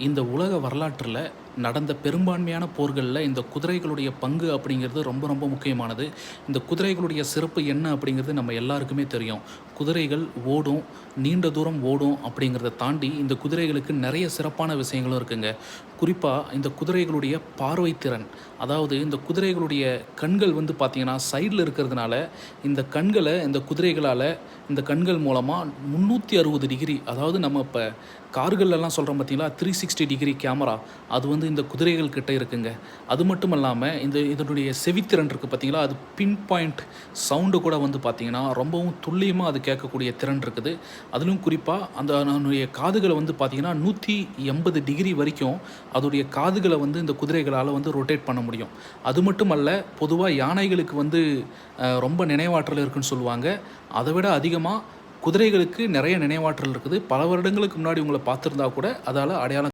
இந்த உலக வரலாற்றில் நடந்த பெரும்பான்மையான போர்களில் இந்த குதிரைகளுடைய பங்கு அப்படிங்கிறது ரொம்ப ரொம்ப முக்கியமானது. இந்த குதிரைகளுடைய சிறப்பு என்ன அப்படிங்கிறது நம்ம எல்லாருக்குமே தெரியும். குதிரைகள் ஓடும், நீண்ட தூரம் ஓடும் அப்படிங்கிறத தாண்டி இந்த குதிரைகளுக்கு நிறைய சிறப்பான விஷயங்களும் இருக்குங்க. குறிப்பாக இந்த குதிரைகளுடைய பார்வை திறன், அதாவது இந்த குதிரைகளுடைய கண்கள் வந்து பார்த்திங்கன்னா சைடில் இருக்கிறதுனால இந்த கண்களை இந்த குதிரைகளால் இந்த கண்கள் மூலமாக 360 டிகிரி, அதாவது நம்ம இப்போ கார்களெல்லாம் சொல்கிறோம் பார்த்தீங்களா 360 டிகிரி கேமரா, அது வந்து இந்த குதிரைகள் கிட்ட இருக்குங்க. அது மட்டும் இல்லாமல் இதனுடைய செவித்திறன் இருக்குது பார்த்தீங்களா, அது பின் பாயிண்ட் சவுண்டு கூட வந்து பார்த்திங்கன்னா ரொம்பவும் துல்லியமாக அது கேட்கக்கூடிய திறன் இருக்குது. அதிலும் குறிப்பாக அதனுடைய காதுகளை வந்து பார்த்திங்கன்னா 180 டிகிரி வரைக்கும் அதோடைய காதுகளை வந்து இந்த குதிரைகளால் வந்து ரொட்டேட் பண்ண முடியும். அது மட்டும் அல்ல, பொதுவாக யானைகளுக்கு வந்து ரொம்ப நினைவாற்றல் இருக்குன்னு சொல்லுவாங்க. அதை விட அதிகமாக குதிரைகளுக்கு நிறைய நினைவாற்றல் இருக்குது. பல வருடங்களுக்கு முன்னாடி உங்களை பார்த்துருந்தா கூட அதால் அடையாளம்